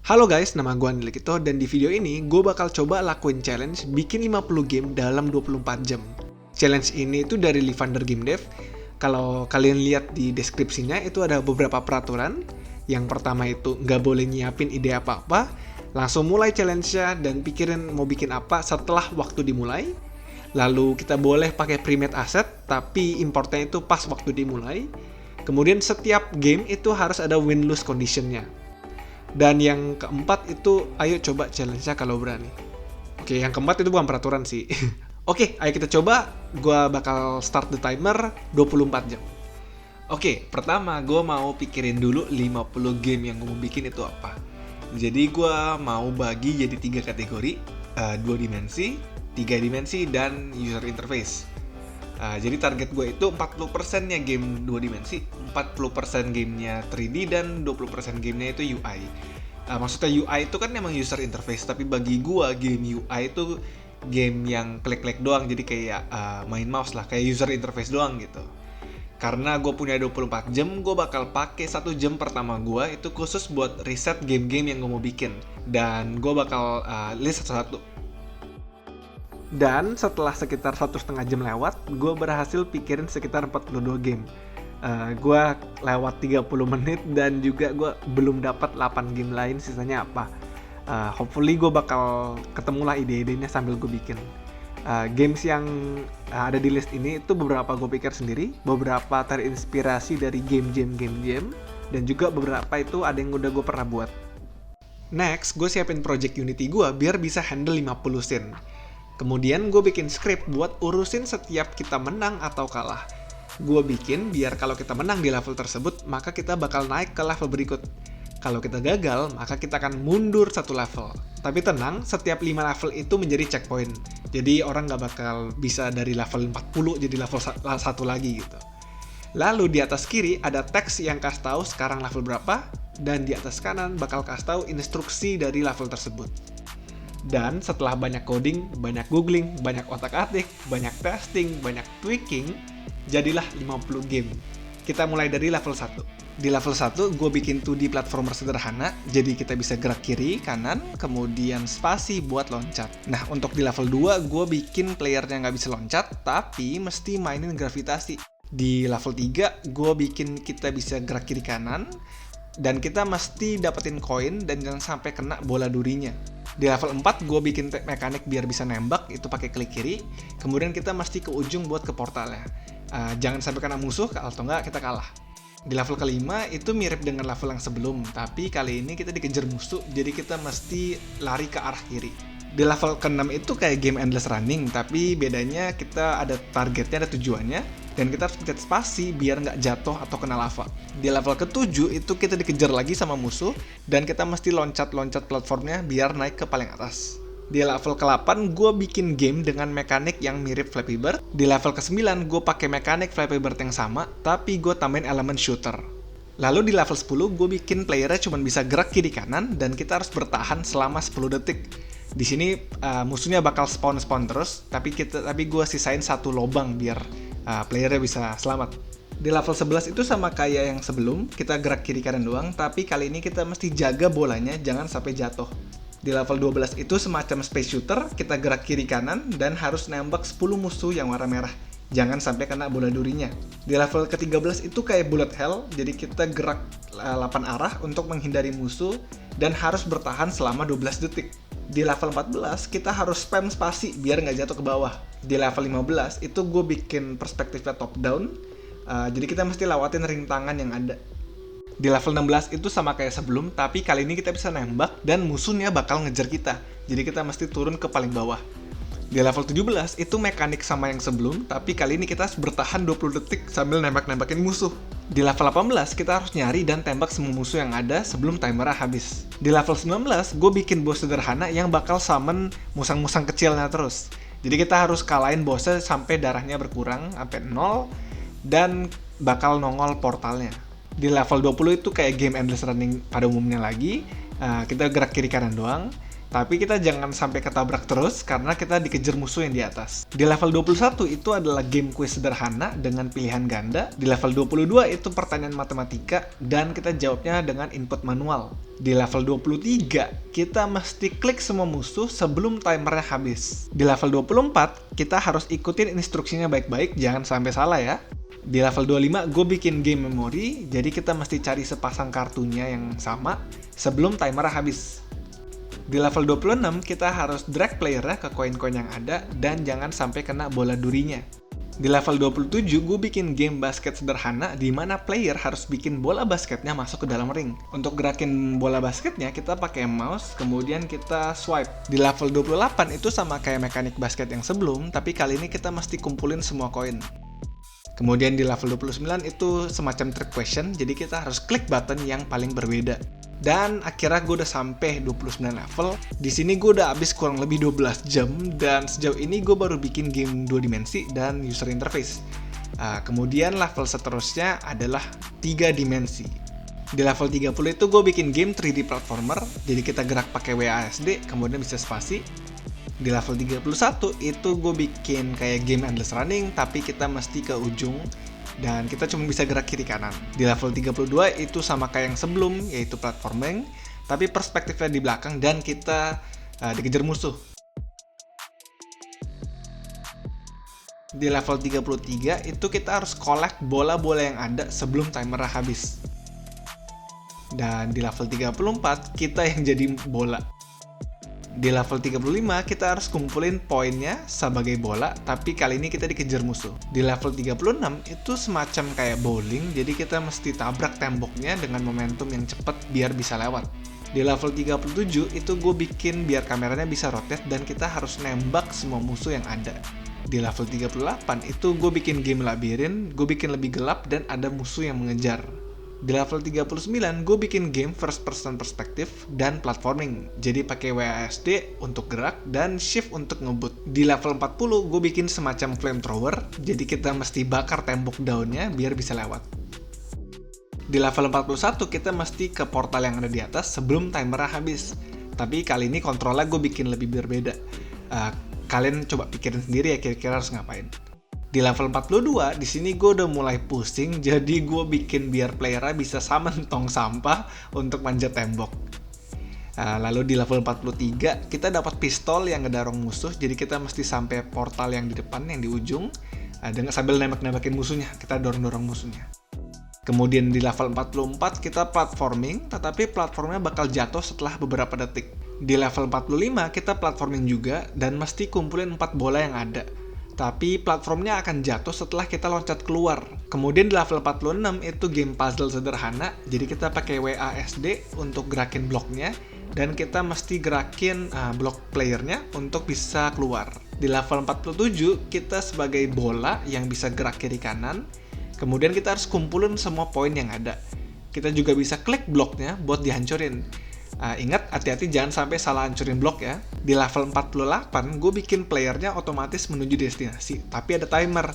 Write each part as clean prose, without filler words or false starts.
Halo guys, nama gue Anil Kito dan di video ini gue bakal coba lakuin challenge bikin 50 game dalam 24 jam. Challenge ini itu dari Livander Game Dev. Kalau kalian lihat di deskripsinya itu ada beberapa peraturan. Yang pertama itu nggak boleh nyiapin ide apa-apa, langsung mulai challenge-nya dan pikirin mau bikin apa setelah waktu dimulai. Lalu kita boleh pakai pre-made asset, tapi importnya itu pas waktu dimulai. Kemudian setiap game itu harus ada win-lose condition-nya. Dan yang keempat itu, ayo coba challenge-nya kalau berani. Oke, yang keempat itu bukan peraturan sih. Oke, ayo kita coba. Gua bakal start the timer 24 jam. Oke, pertama gue mau pikirin dulu 50 game yang gue mau bikin itu apa. Jadi gue mau bagi jadi 3 kategori, 2 dimensi, 3 dimensi, dan user interface. Jadi target gue itu 40%-nya game 2 dimensi, 40% gamenya 3D, dan 20% gamenya itu UI. Maksudnya UI itu kan emang user interface, tapi bagi gue game UI itu game yang klik-klik doang, jadi kayak main mouse lah, kayak user interface doang gitu. Karena gue punya 24 jam, gue bakal pakai 1 jam pertama gue itu khusus buat riset game-game yang gue mau bikin. Dan gue bakal list satu-satu. Dan setelah sekitar 1,5 jam lewat, gue berhasil pikirin sekitar 42 game. Gue lewat 30 menit dan juga gue belum dapat 8 game lain, sisanya apa. Hopefully gue bakal ketemulah ide-idenya sambil gue bikin. Games yang ada di list ini itu beberapa gue pikir sendiri, beberapa terinspirasi dari game jam, dan juga beberapa itu ada yang udah gue pernah buat. Next, gue siapin project Unity gue biar bisa handle 50 scene. Kemudian gue bikin script buat urusin setiap kita menang atau kalah. Gue bikin biar kalau kita menang di level tersebut, maka kita bakal naik ke level berikut. Kalau kita gagal, maka kita akan mundur satu level. Tapi tenang, setiap 5 level itu menjadi checkpoint. Jadi orang nggak bakal bisa dari level 40 jadi level 1 lagi gitu. Lalu di atas kiri ada teks yang kasih tahu sekarang level berapa, dan di atas kanan bakal kasih tahu instruksi dari level tersebut. Dan setelah banyak coding, banyak googling, banyak otak-atik, banyak testing, banyak tweaking, jadilah 50 game. Kita mulai dari level 1. Di level 1, gue bikin 2D platformer sederhana, jadi kita bisa gerak kiri, kanan, kemudian spasi buat loncat. Nah, untuk di level 2, gue bikin playernya nggak bisa loncat, tapi mesti mainin gravitasi. Di level 3, gue bikin kita bisa gerak kiri kanan, dan kita mesti dapetin koin dan jangan sampai kena bola durinya. Di level 4, gue bikin mekanik biar bisa nembak, itu pakai klik kiri, kemudian kita mesti ke ujung buat ke portalnya. Jangan sampai kena musuh, atau enggak kita kalah. Di level kelima itu mirip dengan level yang sebelum, tapi kali ini kita dikejar musuh, jadi kita mesti lari ke arah kiri. Di level ke-6 itu kayak game endless running, tapi bedanya kita ada targetnya, ada tujuannya, dan kita harus pencet spasi biar nggak jatuh atau kena lava. Di level ke-7 itu kita dikejar lagi sama musuh, dan kita mesti loncat-loncat platformnya biar naik ke paling atas. Di level ke-8, gue bikin game dengan mekanik yang mirip Flappy Bird. Di level ke-9, gue pakai mekanik Flappy Bird yang sama, tapi gue tambahin elemen shooter. Lalu di level 10, gue bikin playernya cuma bisa gerak kiri kanan, dan kita harus bertahan selama 10 detik. Di sini musuhnya bakal spawn terus, tapi gue sisain satu lobang biar playernya bisa selamat. Di level 11 itu sama kayak yang sebelum, kita gerak kiri kanan doang, tapi kali ini kita mesti jaga bolanya jangan sampai jatuh. Di level 12 itu semacam space shooter, kita gerak kiri kanan dan harus nembak 10 musuh yang warna merah. Jangan sampai kena bola durinya. Di level ke-13 itu kayak bullet hell, jadi kita gerak 8 arah untuk menghindari musuh dan harus bertahan selama 12 detik. Di level 14 kita harus spam spasi biar nggak jatuh ke bawah. Di level 15 itu gue bikin perspektifnya top down, jadi kita mesti lewatin rintangan yang ada. Di level 16 itu sama kayak sebelum, tapi kali ini kita bisa nembak dan musuhnya bakal ngejar kita. Jadi kita mesti turun ke paling bawah. Di level 17 itu mekanik sama yang sebelum, tapi kali ini kita harus bertahan 20 detik sambil nembak-nembakin musuh. Di level 18 kita harus nyari dan tembak semua musuh yang ada sebelum timernya habis. Di level 19 gue bikin boss sederhana yang bakal summon musang-musang kecilnya terus. Jadi kita harus kalahin bossnya sampai darahnya berkurang sampai 0 dan bakal nongol portalnya. Di level 20 itu kayak game endless running pada umumnya lagi, kita gerak kiri kanan doang. Tapi kita jangan sampai ketabrak terus karena kita dikejar musuh yang di atas. Di level 21 itu adalah game quiz sederhana dengan pilihan ganda. Di level 22 itu pertanyaan matematika dan kita jawabnya dengan input manual. Di level 23 kita mesti klik semua musuh sebelum timernya habis. Di level 24 kita harus ikutin instruksinya baik-baik, jangan sampai salah ya. Di level 25 gue bikin game memory, jadi kita mesti cari sepasang kartunya yang sama sebelum timer habis. Di level 26 kita harus drag playernya ke koin-koin yang ada dan jangan sampai kena bola durinya. Di level 27 gue bikin game basket sederhana di mana player harus bikin bola basketnya masuk ke dalam ring. Untuk gerakin bola basketnya kita pakai mouse, kemudian kita swipe. Di level 28 itu sama kayak mekanik basket yang sebelum, tapi kali ini kita mesti kumpulin semua koin. Kemudian di level 29 itu semacam trick question, jadi kita harus klik button yang paling berbeda. Dan akhirnya gue udah sampai 29 level. Di sini gue udah habis kurang lebih 12 jam dan sejauh ini gue baru bikin game 2 dimensi dan user interface. Kemudian level seterusnya adalah 3 dimensi. Di level 30 itu gue bikin game 3D platformer, jadi kita gerak pakai WASD, kemudian bisa spasi. Di level 31 itu gue bikin kayak game endless running, tapi kita mesti ke ujung dan kita cuma bisa gerak kiri kanan. Di level 32 itu sama kayak yang sebelum, yaitu platforming, tapi perspektifnya di belakang dan kita dikejar musuh. Di level 33 itu kita harus collect bola-bola yang ada sebelum timer habis. Dan di level 34 kita yang jadi bola. Di level 35 kita harus kumpulin poinnya sebagai bola, tapi kali ini kita dikejar musuh. Di level 36 itu semacam kayak bowling, jadi kita mesti tabrak temboknya dengan momentum yang cepat biar bisa lewat. Di level 37 itu gue bikin biar kameranya bisa rotate dan kita harus nembak semua musuh yang ada. Di level 38 itu gue bikin game labirin, gue bikin lebih gelap dan ada musuh yang mengejar. Di level 39, gue bikin game first person perspektif dan platforming. Jadi pakai WASD untuk gerak dan shift untuk ngebut. Di level 40, gue bikin semacam flamethrower. Jadi kita mesti bakar tembok daunnya biar bisa lewat. Di level 41, kita mesti ke portal yang ada di atas sebelum timer habis. Tapi kali ini kontrolnya gue bikin lebih berbeda. Kalian coba pikirin sendiri ya kira-kira harus ngapain. Di level 42, di sini gue udah mulai pusing, jadi gue bikin biar playernya bisa summon tong sampah untuk manjat tembok. Lalu di level 43, kita dapat pistol yang ngedorong musuh, jadi kita mesti sampai portal yang di depan, yang di ujung, sambil nembak-nembakin musuhnya, kita dorong-dorong musuhnya. Kemudian di level 44, kita platforming, tetapi platformnya bakal jatuh setelah beberapa detik. Di level 45, kita platforming juga, dan mesti kumpulin 4 bola yang ada. Tapi platformnya akan jatuh setelah kita loncat keluar. Kemudian di level 46 itu game puzzle sederhana, jadi kita pakai WASD untuk gerakin bloknya, dan kita mesti gerakin blok playernya untuk bisa keluar. Di level 47 kita sebagai bola yang bisa gerak kiri kanan, kemudian kita harus kumpulin semua poin yang ada. Kita juga bisa klik bloknya buat dihancurin. Ingat, hati-hati jangan sampai salah hancurin blok ya. Di level 48, gue bikin playernya otomatis menuju destinasi, tapi ada timer.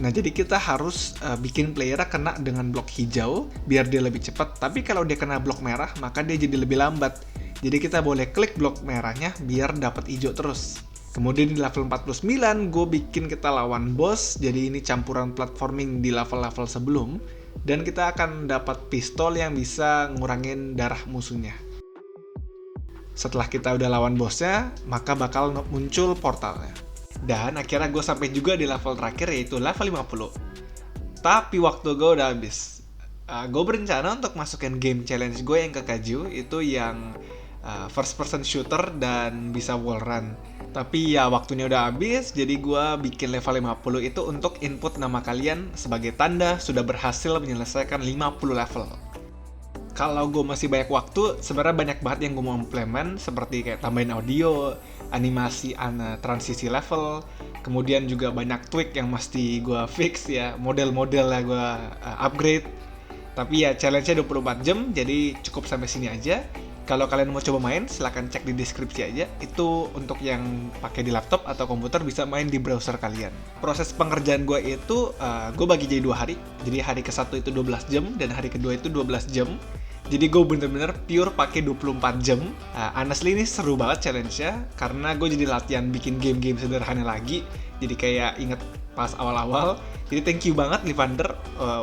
Nah, jadi kita harus bikin playernya kena dengan blok hijau, biar dia lebih cepat. Tapi kalau dia kena blok merah, maka dia jadi lebih lambat. Jadi kita boleh klik blok merahnya, biar dapat hijau terus. Kemudian di level 49, gue bikin kita lawan boss, jadi ini campuran platforming di level-level sebelum. Dan kita akan dapat pistol yang bisa ngurangin darah musuhnya. Setelah kita udah lawan bosnya, maka bakal muncul portalnya. Dan akhirnya gue sampai juga di level terakhir, yaitu level 50. Tapi waktu gue udah habis. Gue berencana untuk masukin game challenge gue yang ke Kaju, itu yang first person shooter dan bisa wall run. Tapi ya waktunya udah habis, jadi gue bikin level 50 itu untuk input nama kalian sebagai tanda sudah berhasil menyelesaikan 50 level. Kalau gue masih banyak waktu, sebenarnya banyak banget yang gue mau implement, seperti kayak tambahin audio, animasi transisi level, kemudian juga banyak tweak yang mesti gue fix ya, model-model lah gue upgrade. Tapi ya challenge-nya 24 jam, jadi cukup sampai sini aja. Kalau kalian mau coba main, silahkan cek di deskripsi aja. Itu untuk yang pakai di laptop atau komputer bisa main di browser kalian. Proses pengerjaan gue itu, gue bagi jadi 2 hari. Jadi hari ke-1 itu 12 jam, dan hari kedua itu 12 jam. Jadi gue bener-bener pure pakai 24 jam. Honestly ini seru banget challenge-nya karena gue jadi latihan bikin game-game sederhana lagi. Jadi kayak inget pas awal-awal. Jadi thank you banget Livander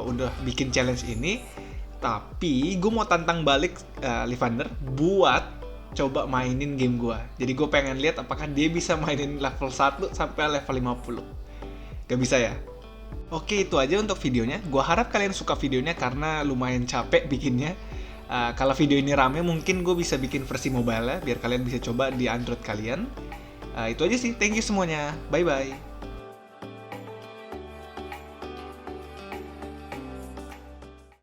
udah bikin challenge ini. Tapi gue mau tantang balik Livander buat coba mainin game gue. Jadi gue pengen lihat apakah dia bisa mainin level 1 sampai level 50. Gak bisa ya? Oke, itu aja untuk videonya. Gue harap kalian suka videonya karena lumayan capek bikinnya. Kalau video ini rame mungkin gue bisa bikin versi mobile biar kalian bisa coba di Android kalian. Itu aja sih, thank you semuanya, bye bye.